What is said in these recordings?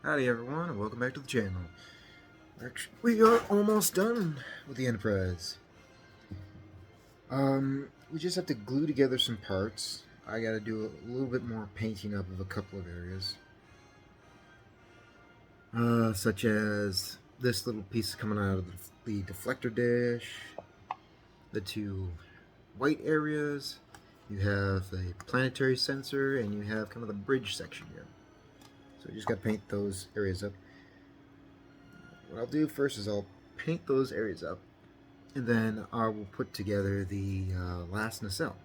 Howdy everyone, and welcome back to the channel. Actually, we are almost done with the Enterprise. We just have to glue together some parts. I gotta do a little bit more painting up of a couple of areas. Such as this little piece coming out of the deflector dish, the two white areas, you have the planetary sensor, and you have kind of the bridge section here. So you just gotta paint those areas up. What I'll do first is I'll paint those areas up, and then I will put together the last nacelle.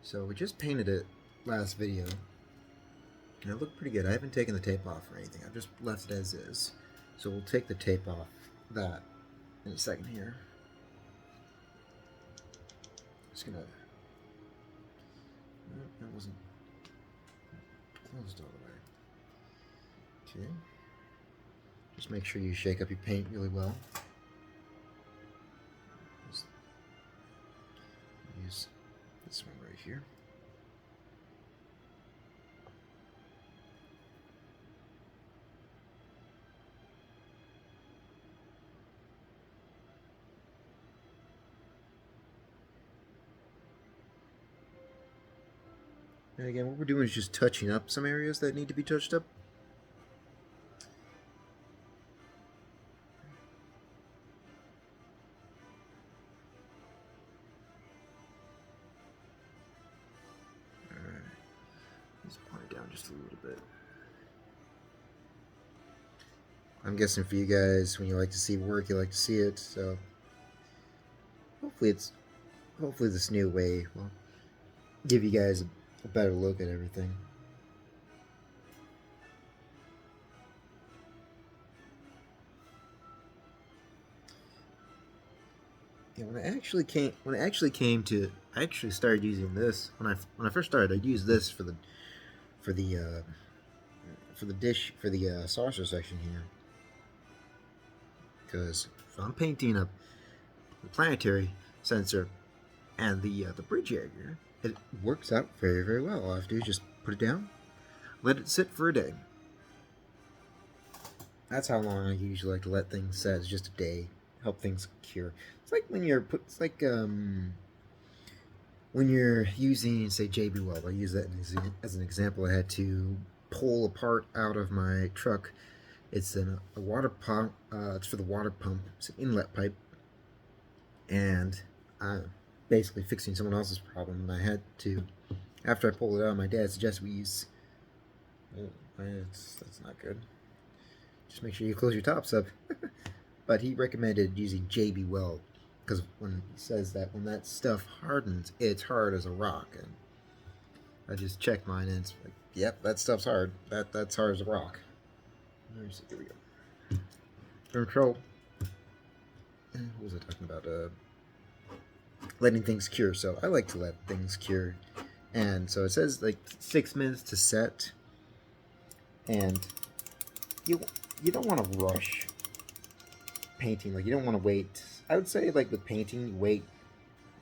So we just painted it last video, and it looked pretty good. I haven't taken the tape off or anything. I've just left it as is. So we'll take the tape off that in a second here. Just gonna... No, that wasn't closed all the way. Okay. Just make sure you shake up your paint really well. Just use this one right here. And again, what we're doing is just touching up some areas that need to be touched up. Point it down just a little bit. I'm guessing for you guys, when you like to see work, you like to see it. So hopefully this new way will give you guys a better look at everything. Yeah, when I actually started using this when I first started. I used this for the dish, for the saucer section here, because if I'm painting up the planetary sensor and the bridge area, it works out very, very well. All I have to do is just put it down, let it sit for a day. That's how long I usually like to let things set, is just a day. Help things cure. It's like when you're using, say, JB Weld. I use that as an example. I had to pull a part out of my truck. It's a water pump. It's for the water pump. It's an inlet pipe, and basically fixing someone else's problem. And I had to, after I pulled it out, my dad suggested we use. That's not good. Just make sure you close your tops up. But he recommended using JB Weld, because when he says that when that stuff hardens, it's hard as a rock. And I just checked mine, and it's like, yep, that stuff's hard. That's hard as a rock. Here we go. Control. What was I talking about? Letting things cure. So I like to let things cure, and so it says like 6 minutes to set, and you don't want to rush painting. Like, you don't want to wait. I would say, like, with painting, you wait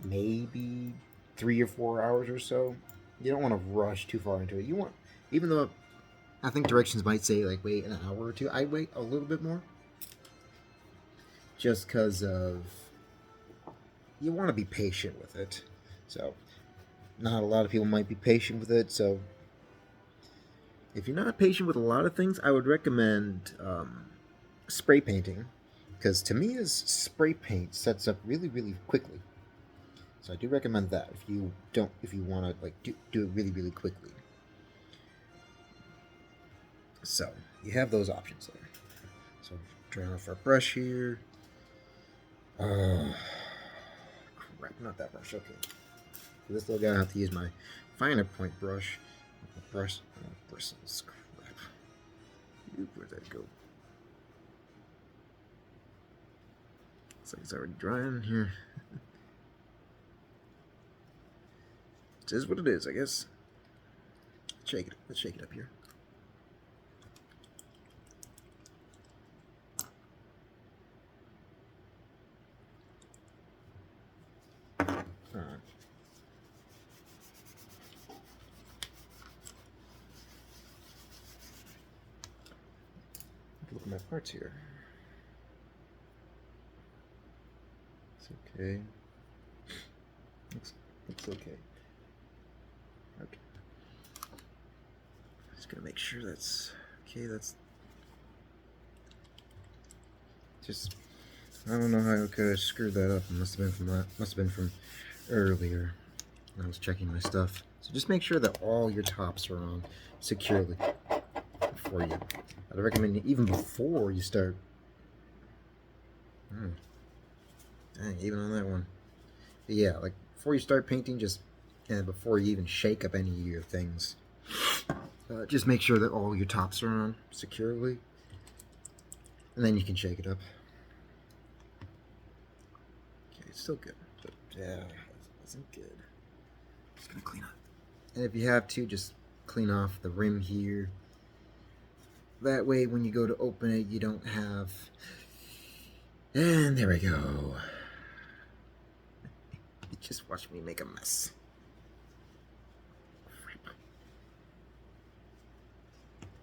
maybe 3 or 4 hours or so. You don't want to rush too far into it. You want, even though I think directions might say like wait an hour or two, I'd wait a little bit more, just because of, you want to be patient with it. So not a lot of people might be patient with it. So if you're not patient with a lot of things, I would recommend spray painting, because to me, as spray paint sets up really, really quickly. So I do recommend that if you want to like do it really, really quickly. So you have those options there. So turn off our brush here. Crap, not that brush. Okay. For this little guy, I have to use my finer point brush. Bristles. Crap. Where'd that go? Looks like it's already drying here. It is what it is, I guess. Let's shake it up here. Alright. for my parts here. It's okay. Looks okay. Okay. Just gonna make sure that's okay. That's just. I don't know how I could have screwed that up. It must have been from that. Must have been from earlier when I was checking my stuff. So just make sure that all your tops are on securely before you. I'd recommend even before you start. Dang, even on that one. But yeah, like before you start painting, just and before you even shake up any of your things, just make sure that all your tops are on securely, and then you can shake it up. Okay, it's still good, but yeah, it wasn't good. Just gonna clean up, and if you have to, just clean off the rim here. That way, when you go to open it, you don't have. And there we go. Just watch me make a mess.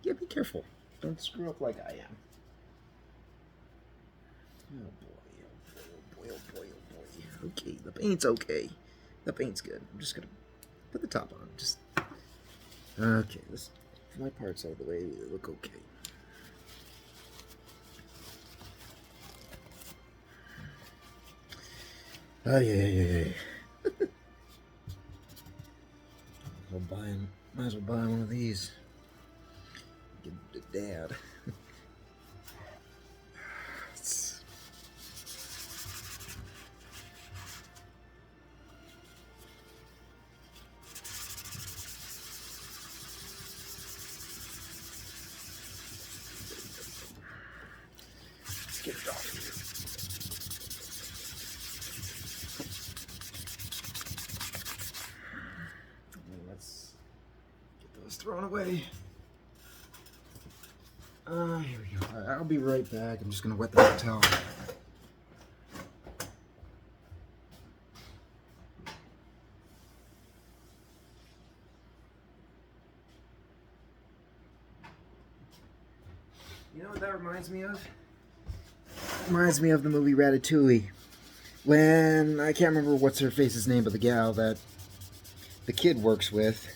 Yeah, be careful. Don't screw up like I am. Oh boy, oh boy, oh boy, oh boy, oh boy. Okay, the paint's okay. The paint's good. I'm just gonna put the top on. Just okay. Let's my parts out of the way. They look okay. Oh yeah. Might as well buy one of these. Give it to Dad. Let's get it off here. Let's get those thrown away. Here we go. Alright, I'll be right back. I'm just gonna wet the towel. You know what that reminds me of? It reminds me of the movie Ratatouille. When, I can't remember what's her face's name, but the gal that the kid works with,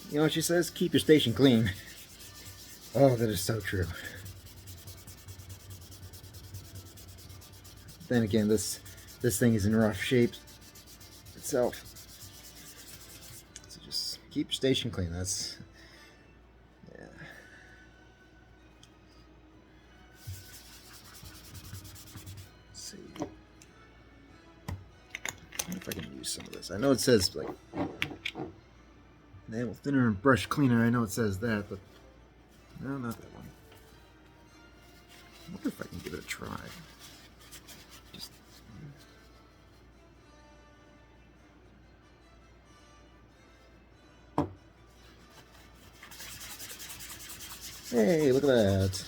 you know what she says? Keep your station clean. Oh, that is so true. Then again, this thing is in rough shape itself. So just keep your station clean. That's yeah. Let's see. I wonder if I can use some of this. I know it says like nail thinner and brush cleaner. I know it says that, but no, not that one. I wonder if I can give it a try. Just. Hey, look at that.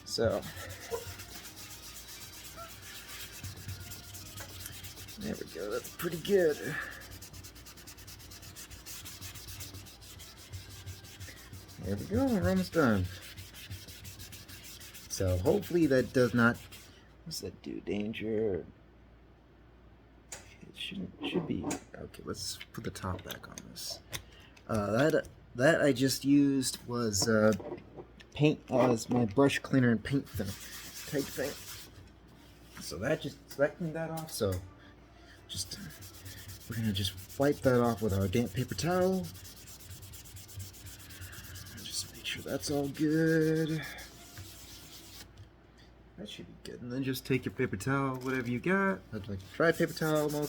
So. There we go, that's pretty good. There we go, we're almost done. So hopefully that does not, what's that do, danger? It should be, okay, let's put the top back on this. That I just used was paint, as my brush cleaner and paint thinner type thing. So that cleaned that off, so we're gonna just wipe that off with our damp paper towel. Just make sure that's all good. That should be good. And then just take your paper towel, whatever you got. I'd like dry paper towel, and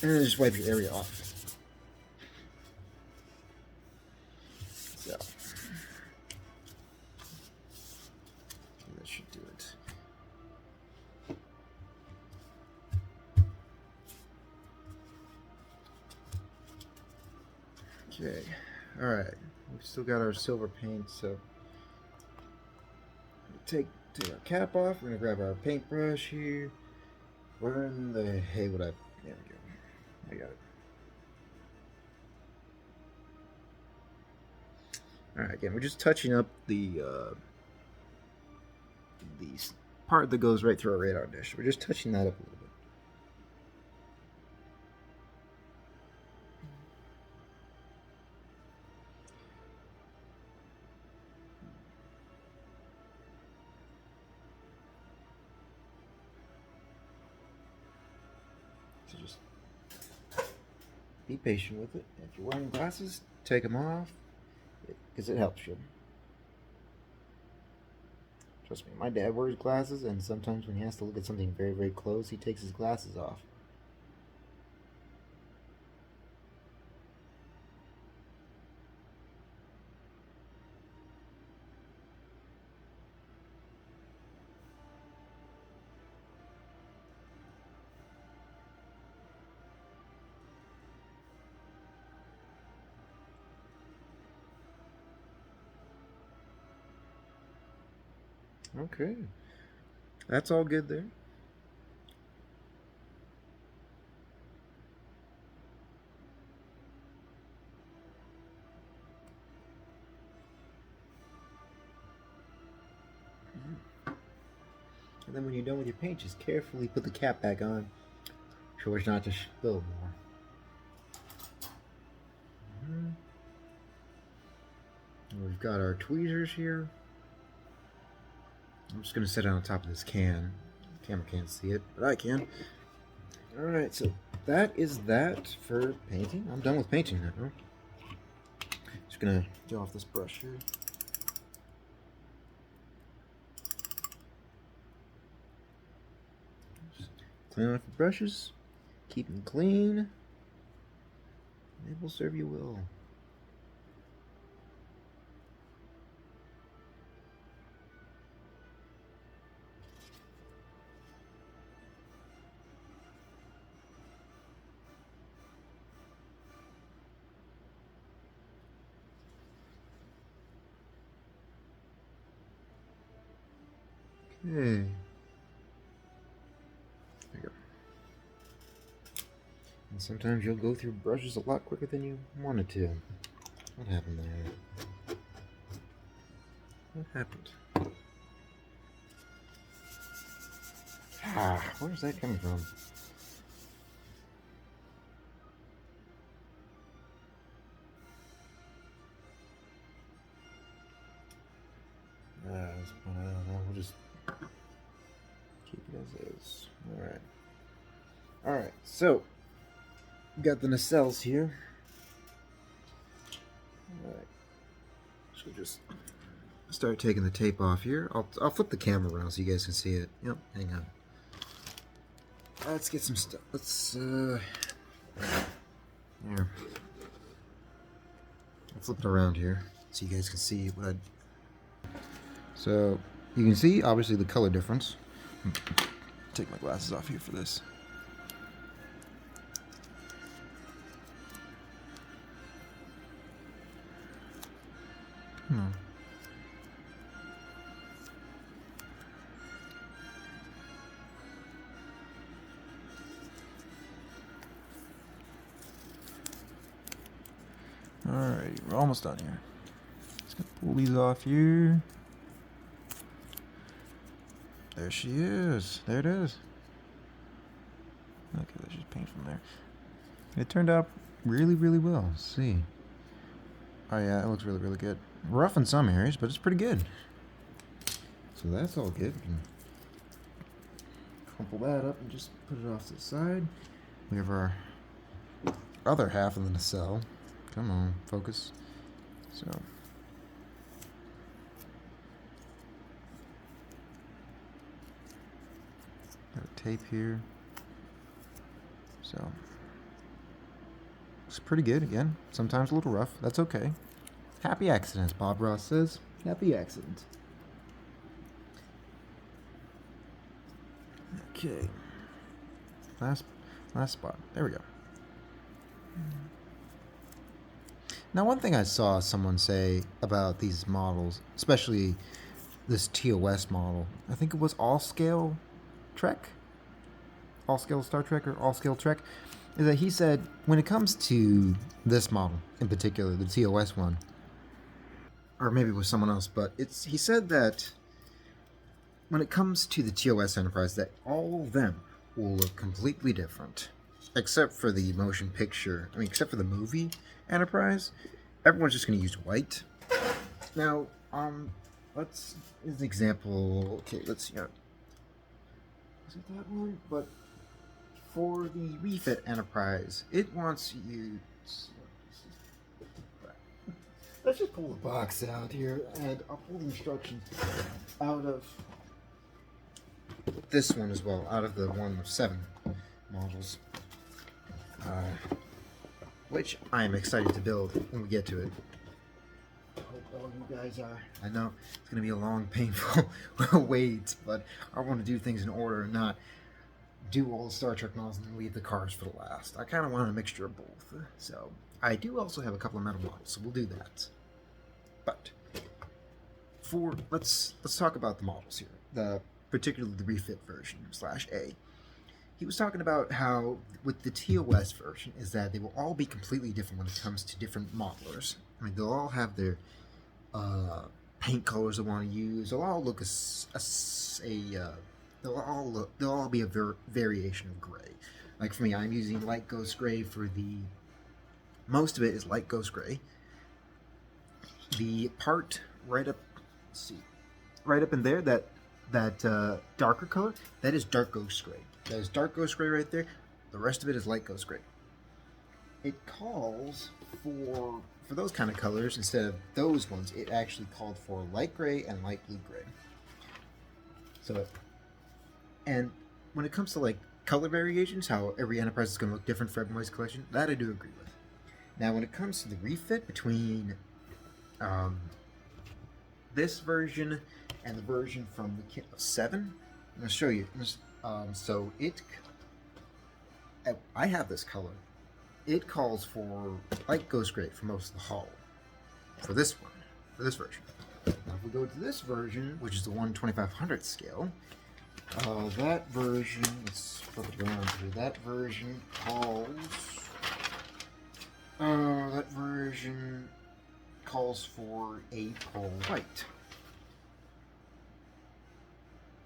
then just wipe your area off. So that should do it. Okay, all right. We've still got our silver paint, so take our cap off. We're gonna grab our paintbrush here. Where in the hey would I? There we go. I got it. Alright, again, we're just touching up the part that goes right through our radar dish. We're just touching that up a little bit. So just be patient with it. If you're wearing glasses, take them off, because it helps you. Trust me, my dad wears glasses, and sometimes when he has to look at something very, very close, he takes his glasses off. Okay. That's all good there. And then when you're done with your paint, just carefully put the cap back on. So it's not to spill more. We've got our tweezers here. I'm just going to set it on top of this can. The camera can't see it, but I can. Alright, so that is that for painting. I'm done with painting now. Just going to get off this brush here. Just clean off your brushes. Keep them clean. They will serve you well. Okay. There you go. And sometimes you'll go through brushes a lot quicker than you wanted to. What happened there? What happened? Where's that coming from? We'll just keep it as is. Alright. Alright, so we got the nacelles here. Alright. So just start taking the tape off here. I'll flip the camera around so you guys can see it. Yep, hang on. Let's get some stuff. Let's here. I'll flip it around here so you guys can see what I. So you can see obviously the color difference. Take my glasses off here for this. Alright, we're almost done here. Just gonna pull these off here. There she is. There it is. Okay, let's just paint from there. It turned out really, really well. Let's see. Oh yeah, it looks really, really good. Rough in some areas, but it's pretty good. So that's all good. We can crumple that up and just put it off to the side. We have our other half of the nacelle. Come on, focus. So. Got a tape here. So. It's pretty good again. Sometimes a little rough. That's okay. Happy accidents, Bob Ross says. Happy accidents. Okay. Last spot. There we go. Now, one thing I saw someone say about these models, especially this TOS model, I think it was All-Scale Trek? All-Scale Star Trek or All-Scale Trek, is that he said when it comes to this model in particular, the TOS one, or maybe it was someone else, but he said that when it comes to the TOS Enterprise, that all of them will look completely different, except for the motion picture. I mean, except for the movie Enterprise, everyone's just going to use white. Now, let's as an example. Okay, let's see. Is it that one? But for the refit Enterprise, it wants you. Let's just pull the box out here, and I'll pull the instructions out of this one as well, out of the one of 7 models, which I'm excited to build when we get to it. Hope all you guys are. I know it's going to be a long, painful wait, but I want to do things in order and not do all the Star Trek models and then leave the cars for the last. I kind of want a mixture of both. So I do also have a couple of metal models, so we'll do that. But let's talk about the models here. Particularly the refit version /A. He was talking about how with the TOS version is that they will all be completely different when it comes to different modelers. I mean, they'll all have their paint colors they want to use. They'll all look they'll all be a variation of gray. Like for me, I'm using light ghost gray for most of it is light ghost gray. The part right up in there, that darker color, that is dark ghost gray. That is dark ghost gray right there. The rest of it is light ghost gray. It calls for those kind of colors instead of those ones. It actually called for light gray and light blue gray. So, and when it comes to like color variations, how every Enterprise is going to look different for everybody's collection, that I do agree with. Now, when it comes to the refit between this version and the version from the kit of 7, I'm going to show you. So I have this color. It calls for light ghost gray for most of the hull. For this version. Now, if we go to this version, which is the 1/2500th scale, that version, let's flip it around here. That version calls for a pearl white.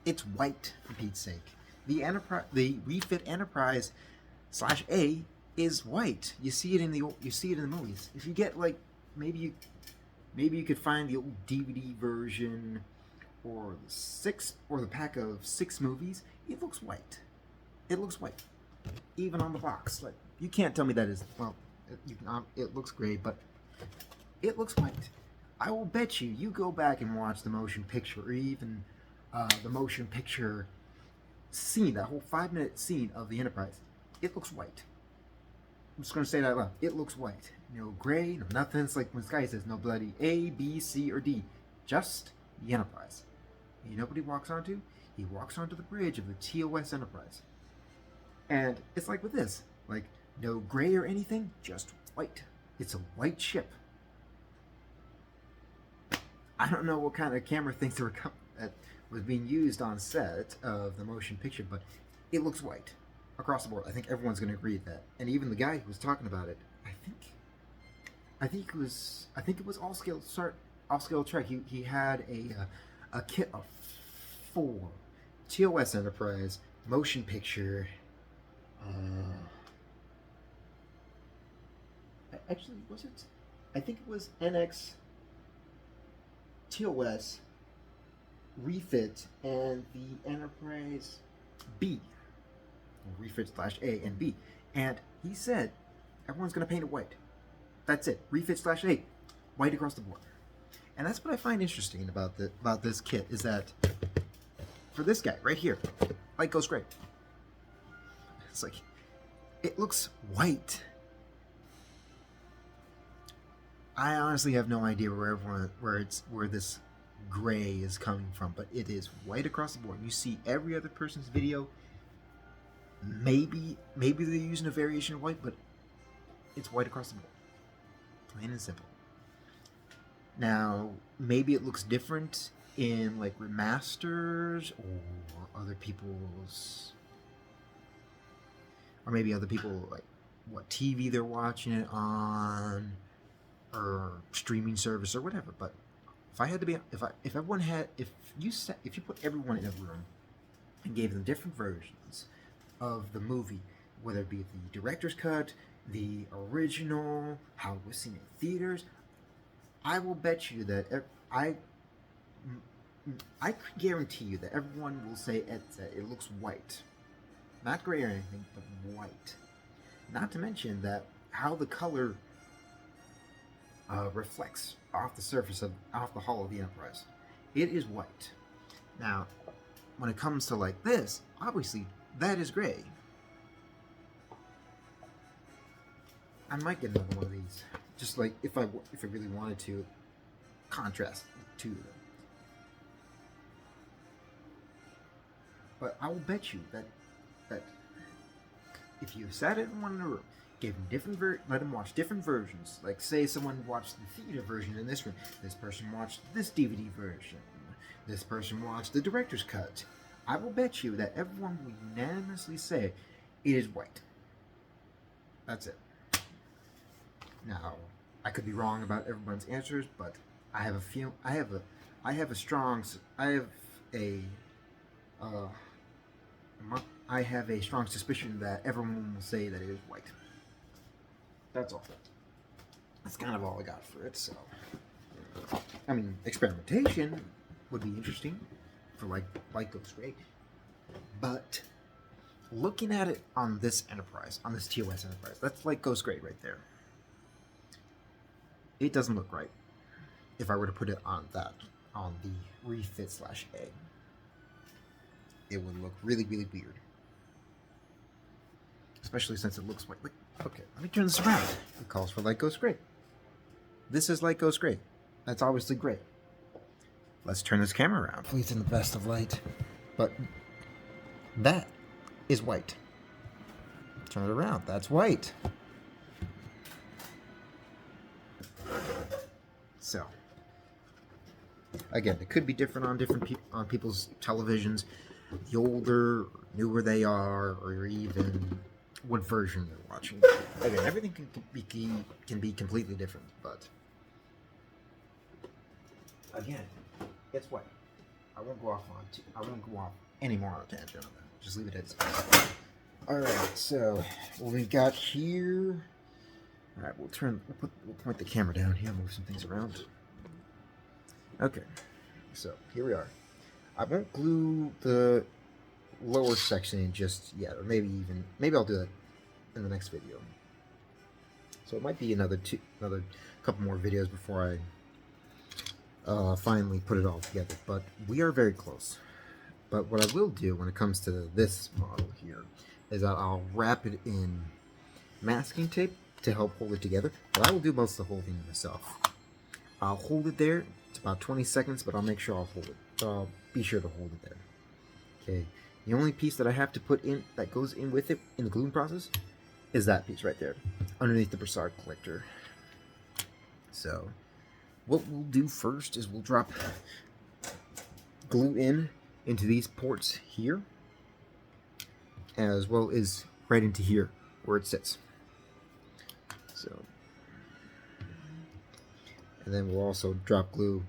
It's white, for Pete's sake. The refit Enterprise /A is white. You see it in the movies. If you get like maybe you could find the old DVD version or the pack of 6 movies. It looks white. It looks white, even on the box. Like you can't tell me that is it looks gray, but it looks white. I will bet you go back and watch the motion picture, or even the motion picture scene, that whole 5-minute scene of the Enterprise. It looks white. I'm just going to say that out loud. It looks white. No gray, no nothing. It's like when Sky says no bloody A, B, C, or D. Just the Enterprise. And you know what he walks onto? He walks onto the bridge of the TOS Enterprise. And it's like with this. Like, no gray or anything, just white. It's a white ship. I don't know what kind of camera things that was being used on set of the motion picture, but it looks white across the board. I think everyone's going to agree with that. And even the guy who was talking about it, I think it was all scale Trek. He had a kit of 4 TOS Enterprise motion picture. Actually, was it? I think it was NX TOS refit and the Enterprise B, refit /A and B, and he said everyone's going to paint it white. That's it. Refit /A, white across the board. And that's what I find interesting about this kit is that for this guy right here, light goes gray. It's like it looks white. I honestly have no idea where this gray is coming from, but it is white across the board. You see every other person's video. Maybe they're using a variation of white, but it's white across the board. Plain and simple. Now, maybe it looks different in like remasters or other people's, or maybe other people like what TV they're watching it on, or streaming service or whatever. But if I had to be, if everyone had, if you put everyone in a room and gave them different versions of the movie, whether it be the director's cut, the original, how it was seen in theaters, I will bet you that I could guarantee you that everyone will say it looks white, not gray or anything, but white. Not to mention that how the color reflects off the surface off the hull of the Enterprise. It is white. Now, when it comes to like this, obviously that is gray. I might get another one of these, just like if I really wanted to contrast the two of them. But I will bet you that if you sat everyone in a room, gave them let them watch different versions. Like say someone watched the theater version in this room, this person watched this DVD version, this person watched the director's cut. I will bet you that everyone will unanimously say it is white. That's it. Now, I could be wrong about everyone's answers, but I have a strong suspicion that everyone will say that it is white. That's all. That's kind of all I got for it. So, I mean, experimentation would be interesting for like Ghost Ray, but looking at it on this Enterprise, on this TOS Enterprise, that's like Ghost Gray right there. It doesn't look right. If I were to put it on the refit/A, it would look really, really weird. Especially since it looks white. Okay, let me turn this around. It calls for Light Ghost Gray. This is Light Ghost Gray. That's obviously gray. Let's turn this camera around. Please in the best of light. But that is white. Turn it around. That's white. So, again, it could be different on people's televisions. The older, or newer they are, or even what version they're watching. Again, everything can be completely different, but again, it's white. I won't go off any more on a tangent on that. Just leave it as is. All right, so what we've got here. All right, we'll point the camera down here, move some things around. Okay, so here we are. I won't glue the lower section in just yet, or maybe I'll do that in the next video. So it might be another couple more videos before I finally put it all together. But we are very close. But what I will do when it comes to this model here is that I'll wrap it in masking tape to help hold it together, but I will do most of the whole thing myself. I'll hold it there. It's about 20 seconds, but I'll make sure I'll hold it. I'll be sure to hold it there. Okay. The only piece that I have to put in that goes in with it in the gluing process is that piece right there, underneath the Broussard collector. So, what we'll do first is we'll drop glue into these ports here, as well as right into here where it sits. So, and then we'll also drop glue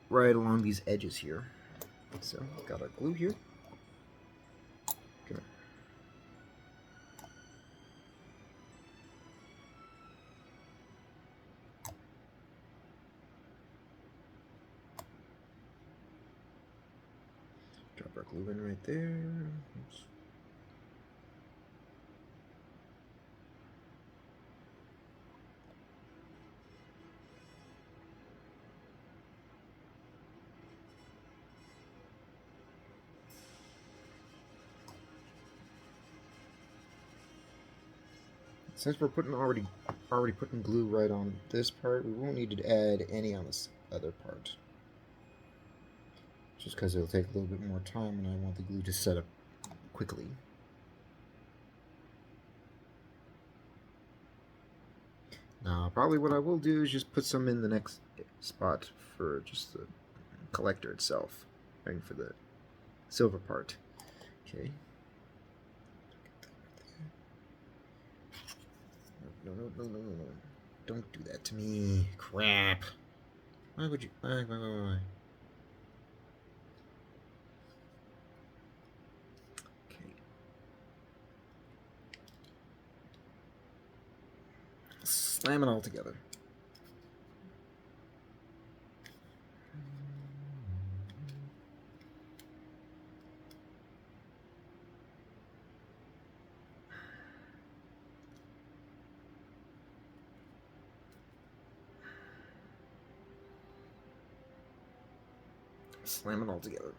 right along these edges here. So, got our glue here. Okay. Drop our glue in right there. Oops. Since we're already putting glue right on this part, we won't need to add any on this other part. Just because it'll take a little bit more time and I want the glue to set up quickly. Now, probably what I will do is just put some in the next spot for just the collector itself, and for the silver part. Okay. No. Don't do that to me. Crap. Why would you? Why? Okay. Slam it all together. Slam it all together.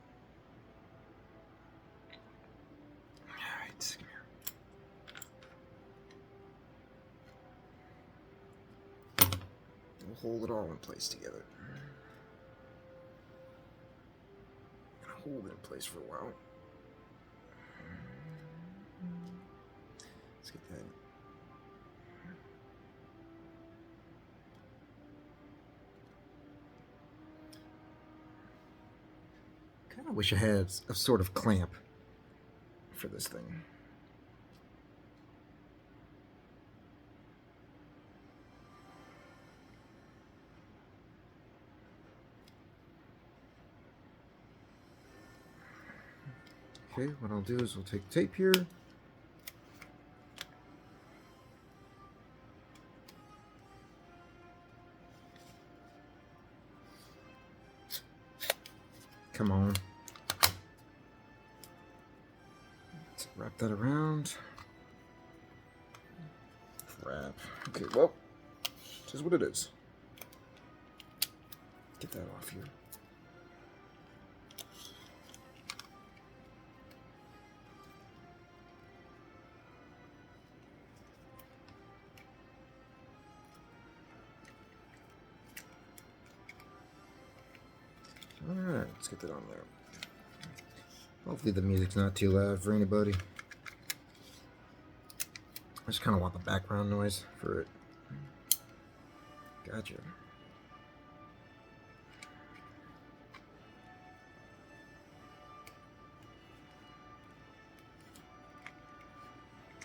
Alright, come here. We'll hold it all in place together. Hold it in place for a while. Let's get that. Kind of wish I had a sort of clamp for this thing. Okay, what I'll do is we'll take tape here. Come on. Let's wrap that around. Crap. Okay, well, this is what it is. Get that off here. Alright, let's get that on there. Hopefully the music's not too loud for anybody. I just kind of want the background noise for it. Gotcha.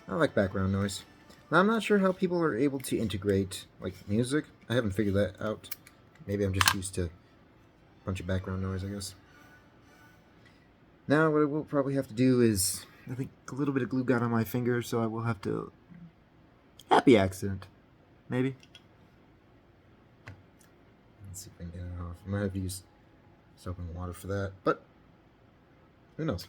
I like background noise. Now, I'm not sure how people are able to integrate, like, music. I haven't figured that out. Maybe I'm just used to a bunch of background noise, I guess. Now, what I will probably have to do is, I think a little bit of glue got on my finger, so I will have to... Happy accident. Maybe. Let's see if I can get it off. I might have to use soap and water for that, but who knows?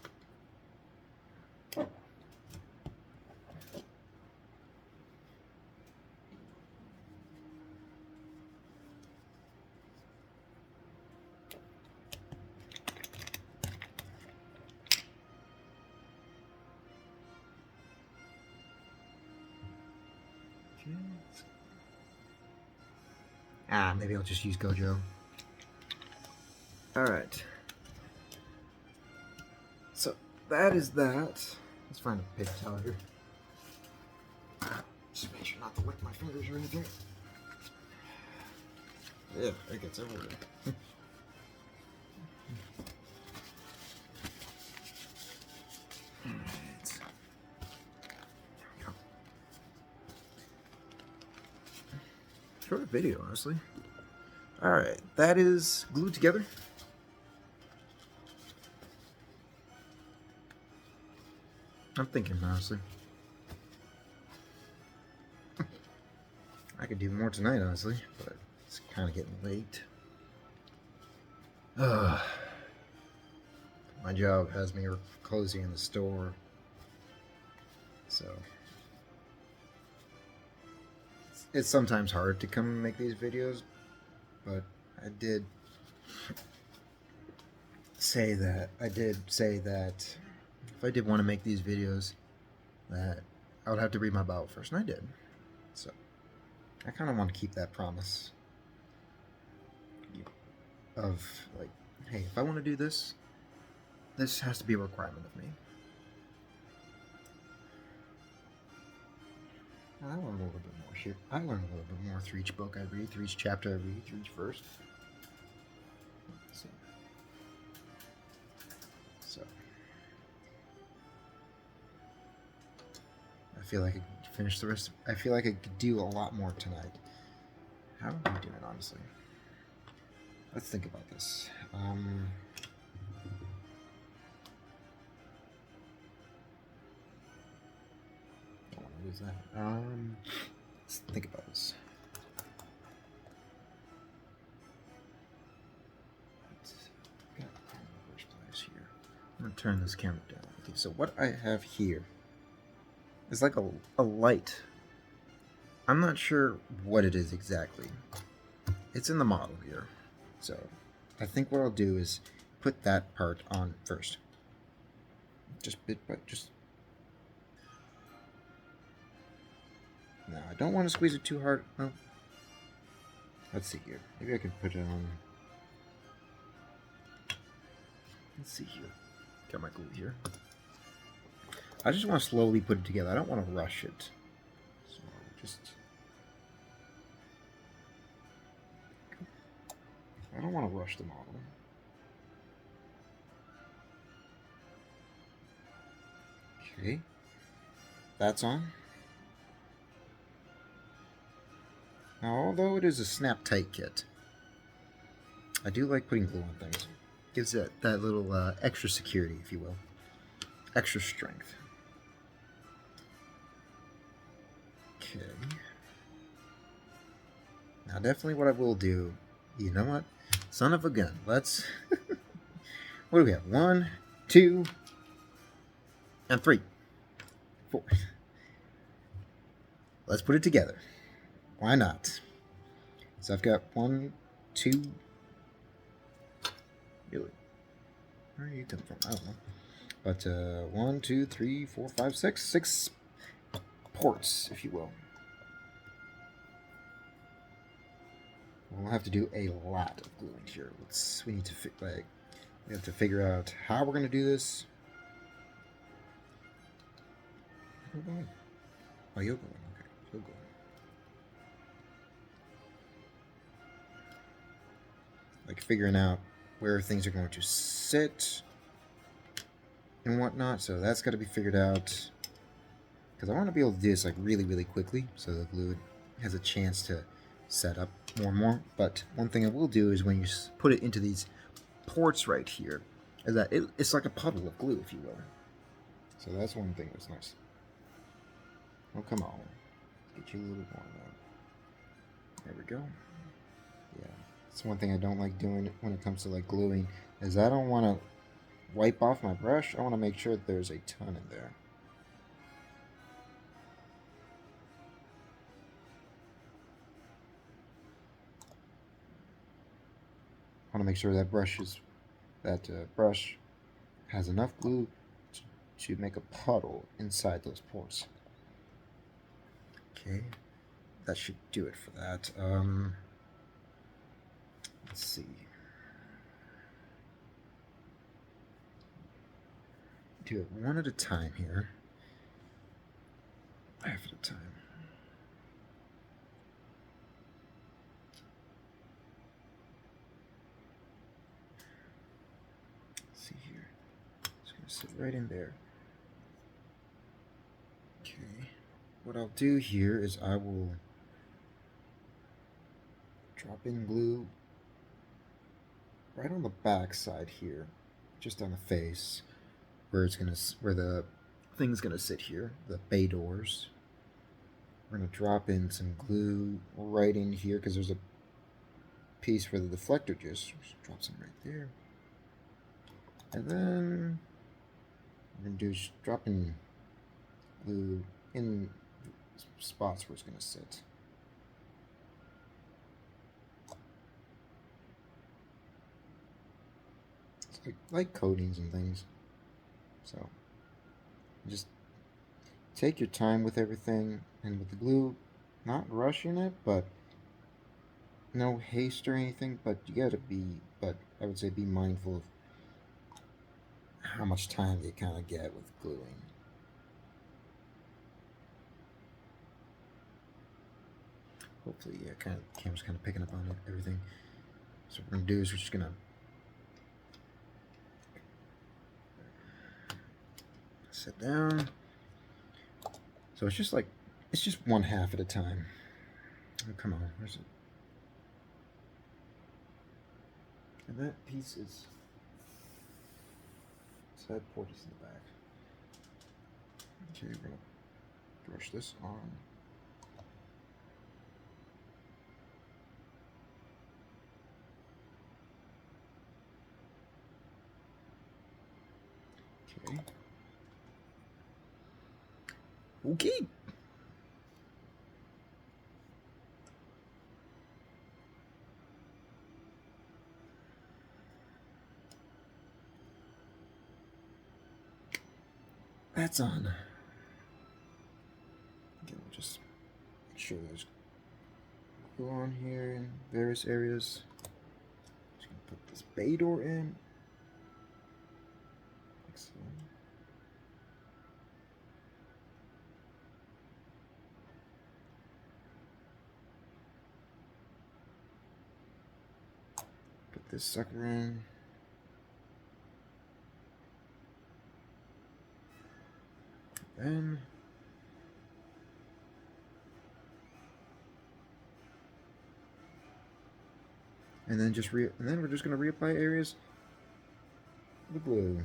Maybe I'll just use Gojo. Alright. So, that is that. Let's find a paper towel here. Just make sure not to lick my fingers or anything. Yeah, it gets everywhere. Alright. There we go. Short video, honestly. Alright, that is glued together. I'm thinking, honestly. I could do more tonight, honestly, but it's kind of getting late. My job has me closing in the store, so it's sometimes hard to come and make these videos, but I did say that if I did want to make these videos, that I would have to read my Bible first, and I did. So I kind of want to keep that promise of, like, hey, if I want to do this, this has to be a requirement of me. I learn a little bit more here. I learn a little bit more through each book I read, through each chapter I read, through each verse. So I feel like I could finish the rest. I feel like I could do a lot more tonight. How am I doing, honestly? let's think about this. Don't want to lose that. Let's think about this. I'm gonna turn this camera down. Okay, so what I have here is like a light. I'm not sure what it is exactly. It's in the model here. So I think what I'll do is put that part on first. Just bit by just. No, I don't want to squeeze it too hard. No. Let's see here. Maybe I can put it on. Let's see here. Got my glue here. I just want to slowly put it together. I don't want to rush it. So just. I don't want to rush the model. Okay. That's on. Now, although it is a snap tight kit, I do like putting glue on things. Gives it that little extra security, if you will. Extra strength. Okay. Now, definitely what I will do, you know what? Son of a gun. Let's. What do we have? 1, 2, and 3, 4. Let's put it together. Why not? So I've got 1, 2. Really? Where are you coming from? I don't know. But 1, 2, 3, 4, 5, 6. 6 ports, if you will. We'll have to do a lot of gluing here. We need to we have to figure out how we're gonna do this. Where are you going? Oh, you're going. Okay, you're going. Like figuring out where things are going to sit and whatnot. So that's got to be figured out. Because I want to be able to do this like really, really quickly, so the glue has a chance to set up more and more. But one thing I will do is when you put it into these ports right here, is that it's like a puddle of glue, if you will. So that's one thing that's nice. Oh, come on. Let's get you a little bit more of that. There we go. Yeah. That's one thing I don't like doing when it comes to like gluing, is I don't want to wipe off my brush. I want to make sure that there's a ton in there. I want to make sure that brush has enough glue to make a puddle inside those pores. Okay, that should do it for that. Let's see. Do it one at a time here. Half at a time. Let's see here. It's gonna sit right in there. Okay. What I'll do here is I will drop in glue right on the back side here, just on the face, where the thing's gonna sit here, the bay doors. We're gonna drop in some glue right in here because there's a piece for the deflector just drop some right there. And then we're gonna do is drop in glue in spots where it's gonna sit. It's like coatings and things. So just take your time with everything, and with the glue, not rushing it, but no haste or anything, but I would say be mindful of how much time you kind of get with gluing. Hopefully, yeah, camera's kind of picking up on everything. So what we're gonna do is we're just gonna sit down. So it's just 1/2 at a time. Oh, come on, where's it? And that piece is that port is in the back. Okay, we're gonna brush this on. Okay. Okay. That's on. Again, we'll just make sure there's glue on here in various areas. Just gonna put this bay door in. Like so. Put this sucker in. Then and then we're just gonna reapply areas with the glue.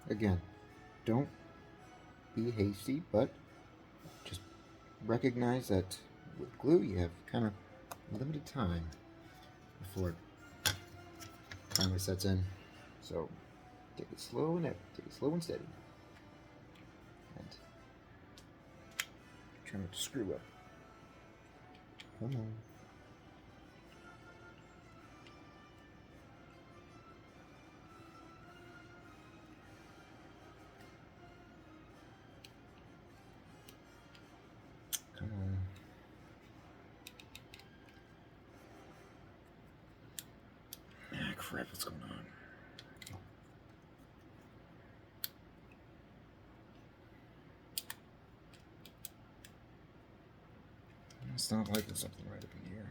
Again, don't be hasty, but just recognize that with glue you have kind of limited time before it finally sets in. So take it slow and steady, and try not to screw up. Come on. Come on. Ah, crap, what's going on? It's not liking something right up in here.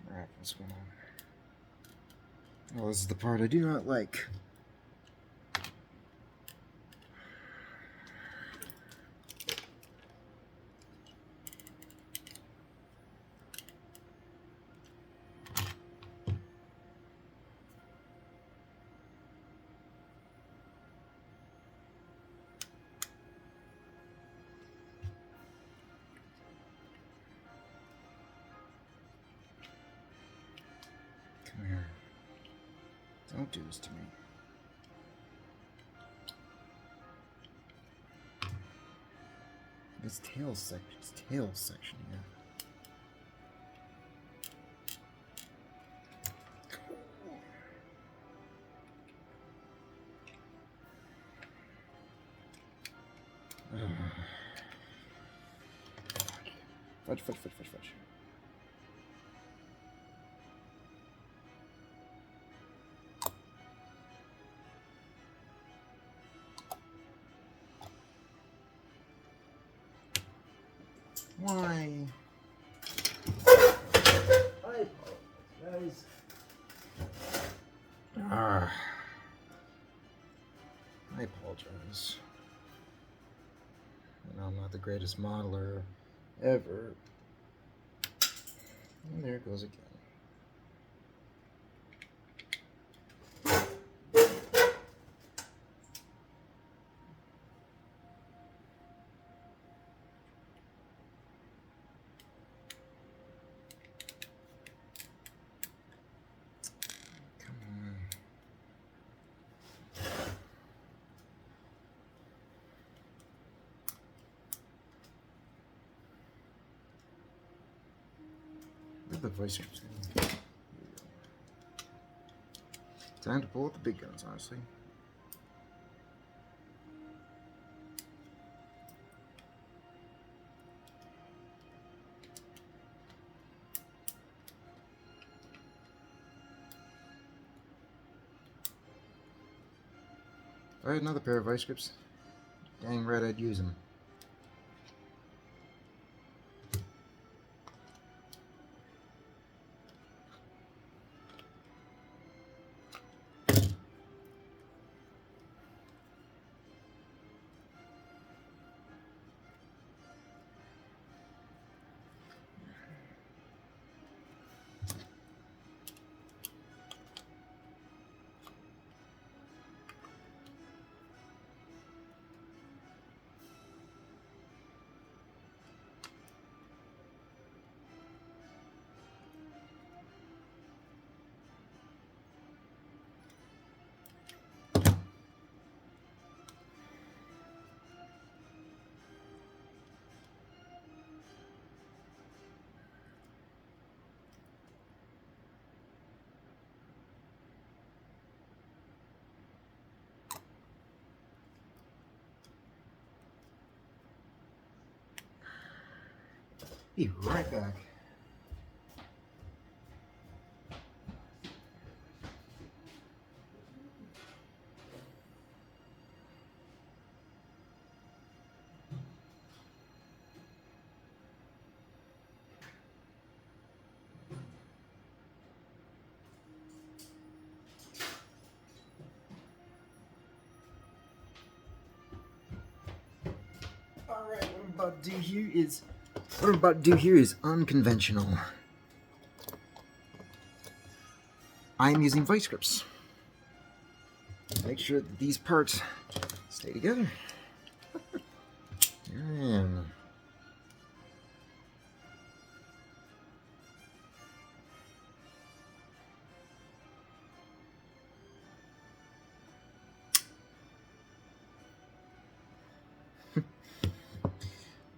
Crap, what's going on? Oh, this is the part I do not like. Come here. Don't do this to me. This tail section here. Fudge. Why? I apologize, guys. I apologize. I know I'm not the greatest modeler ever. And there it goes again. The voice. Time to pull out the big guns, honestly. Alright, another pair of vice grips. Dang right I'd use them. Be right back. Alright, what I'm about to do here is unconventional. I'm using vice grips. Make sure that these parts stay together. And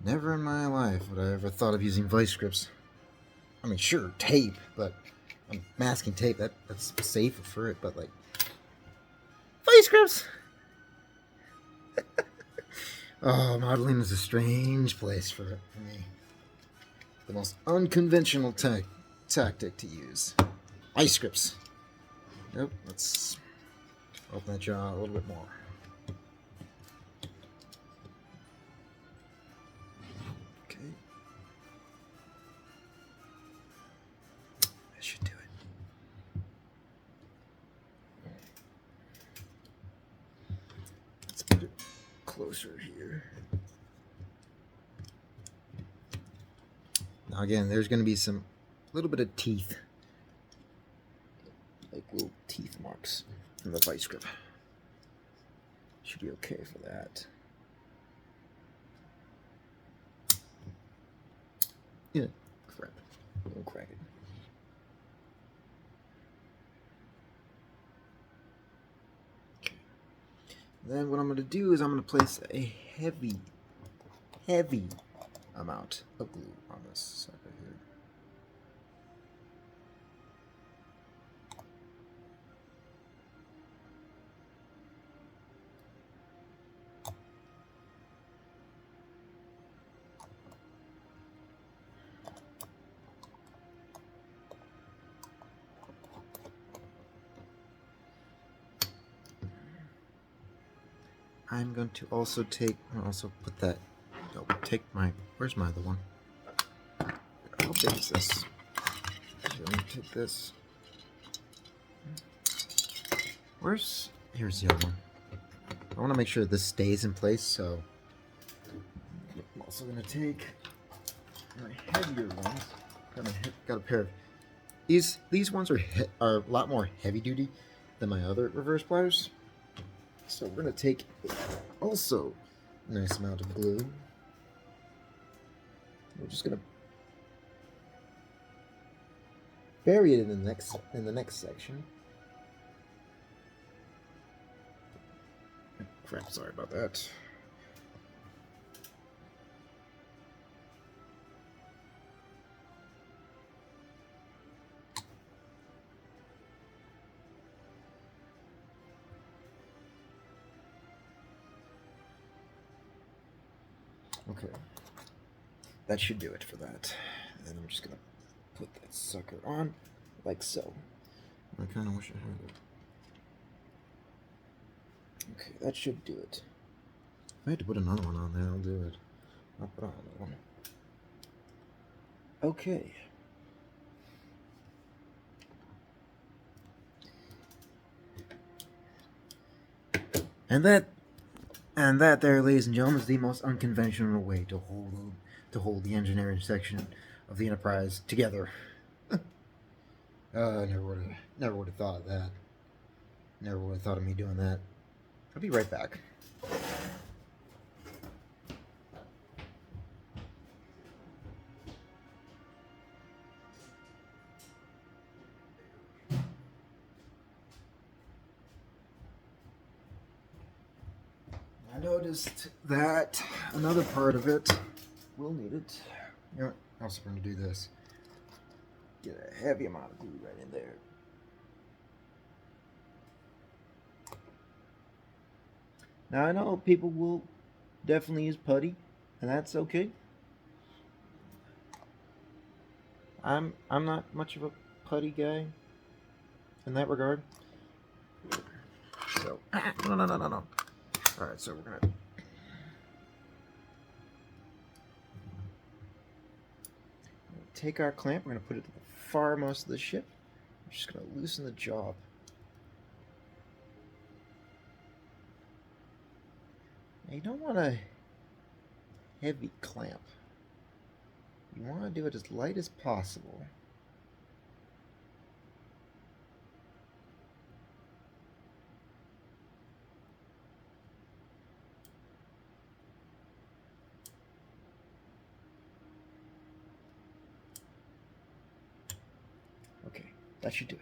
never in my life would I ever thought of using vice grips. I mean, sure, tape, but masking tape, that's safer for it, but like, vice grips! Oh, modeling is a strange place for me. The most unconventional tactic to use. Vice grips. Nope, let's open that jaw a little bit more. Okay. That should do it. Let's put it closer here. Now again, there's going to be some little bit of teeth, like little teeth marks from the vice grip. Should be okay for that. Yeah, crap. Don't crack it. Okay. Then what I'm going to do is I'm going to place a heavy amount of glue on this sucker here. I'm going to also put that. Oh, take my. Where's my other one? How big is this? So I'm going to take this. Here's the other one. I want to make sure this stays in place, so I'm also going to take my heavier ones. Got a pair of these ones are a lot more heavy duty than my other reverse pliers. So we're going to take also a nice amount of glue. We're just going to bury it in the next section. Crap, sorry about that. Okay, that should do it for that. And then I'm just gonna put that sucker on, like so. I kind of wish I had Okay, that should do it. If I had to put another one on there, I'll do it. I'll put on another one. Okay. And that there, ladies and gentlemen, is the most unconventional way to hold the engineering section of the Enterprise together. I never would have thought of that. Never would have thought of me doing that. I'll be right back. I noticed that another part of it will need it. You know what? I'm also going to do this. Get a heavy amount of glue right in there. Now I know people will definitely use putty, and that's okay. I'm not much of a putty guy in that regard. So no. All right, so we're gonna take our clamp. We're gonna put it to the farmost of the ship. We're just gonna loosen the job. Now you don't want a heavy clamp. You want to do it as light as possible. Okay, that should do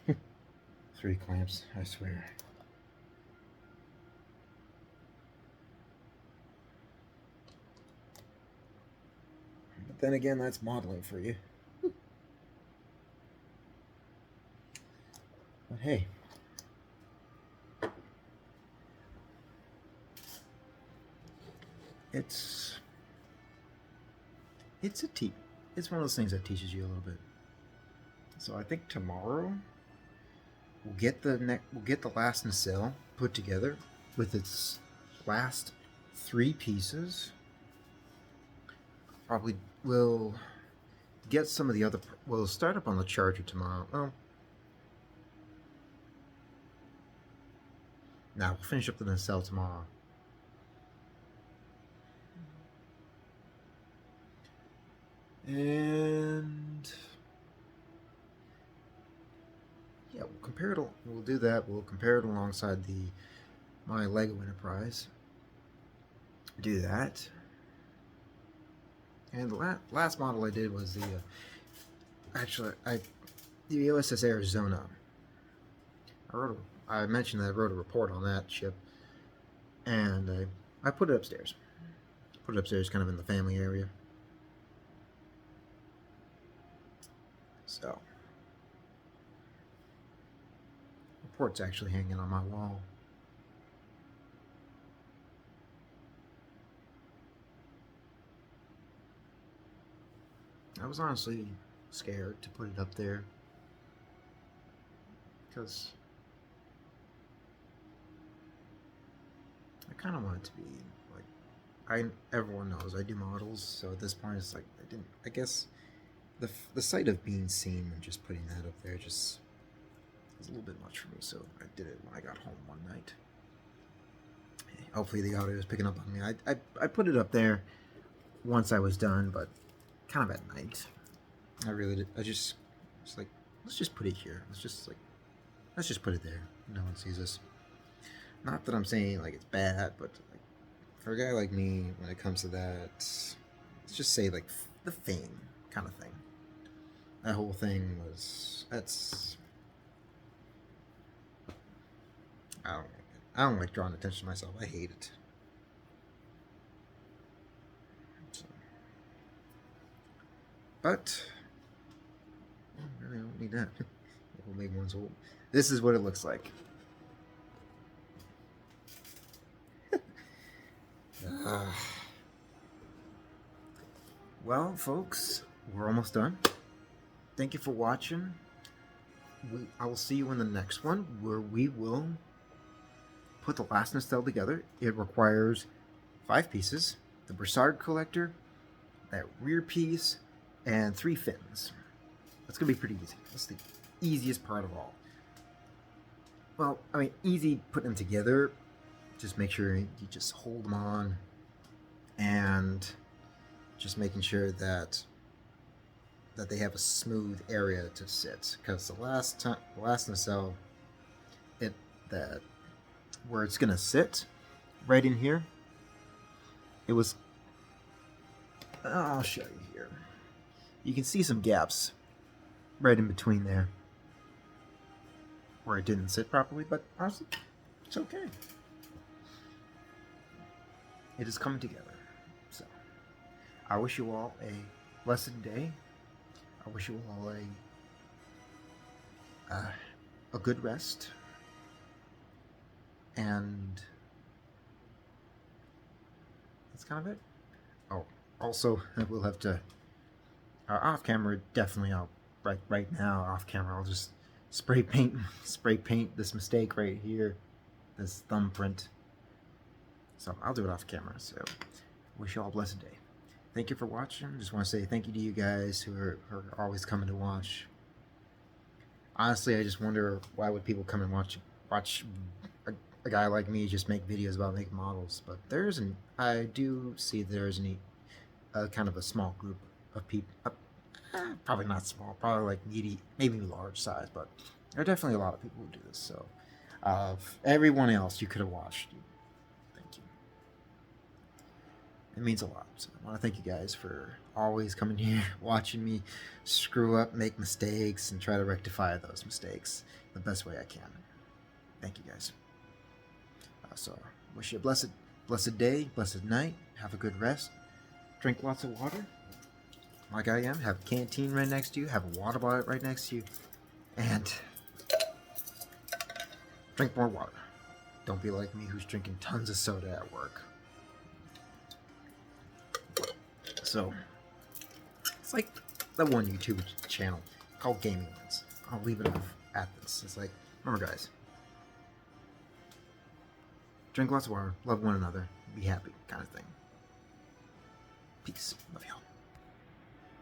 it. 3 clamps, I swear. But then again, that's modeling for you. But hey. It's one of those things that teaches you a little bit. So I think tomorrow we'll get the last nacelle put together with its last 3 pieces. Probably we'll get some of the other. We'll start up on the charger tomorrow. Well, we'll finish up the nacelle tomorrow. And yeah, we'll do that. We'll compare it alongside my Lego Enterprise. Do that. And the last model I did was the USS Arizona. I mentioned that I wrote a report on that ship, and I put it upstairs. Put it upstairs, kind of in the family area. So, report's actually hanging on my wall. I was honestly scared to put it up there because I kind of want it to be like everyone knows I do models, so at this point it's like I guess the sight of being seen and just putting that up there just was a little bit much for me, so I did it when I got home one night. Hopefully the audio is picking up on me. I put it up there once I was done, but kind of at night. I really did. It's like, let's just put it here. Let's just put it there. No one sees us. Not that I'm saying like it's bad, but like, for a guy like me, when it comes to that, let's just say like the fame kind of thing. That whole thing that's. I don't like drawing attention to myself. I hate it. So. But I really don't need that. We'll make one's old. This is what it looks like. Well, folks, we're almost done. Thank you for watching. I will see you in the next one, where we will put the last nacelle together, it requires 5 pieces, the Broussard collector, that rear piece, and 3 fins. That's going to be pretty easy. That's the easiest part of all. Well, I mean, easy putting them together. Just make sure you just hold them on, and just making sure that they have a smooth area to sit. Because the last nacelle, that where it's gonna sit, right in here, it was. I'll show you here. You can see some gaps right in between there where it didn't sit properly, but honestly, it's okay. It is coming together. So, I wish you all a blessed day. I wish you all a good rest, and that's kind of it. Oh, also, we'll have to off camera. Definitely, right now off camera. I'll just spray paint this mistake right here, this thumbprint. So I'll do it off camera. So, wish you all a blessed day. Thank you for watching. Just want to say thank you to you guys who are always coming to watch. Honestly, I just wonder why would people come and watch a guy like me just make videos about making models. But I do see there's kind of a small group of people. Probably not small, probably like maybe large size, but there are definitely a lot of people who do this. So, everyone else you could have watched, thank you. It means a lot. So I want to thank you guys for always coming here, watching me screw up, make mistakes, and try to rectify those mistakes the best way I can. Thank you guys. So, wish you a blessed day, blessed night. Have a good rest. Drink lots of water, like I am. Have a canteen right next to you. Have a water bottle right next to you. And drink more water. Don't be like me who's drinking tons of soda at work. So, it's like that one YouTube channel called Gaming Lens. I'll leave it off at this. It's like, remember guys, drink lots of water, love one another, be happy, kind of thing. Peace. Love y'all.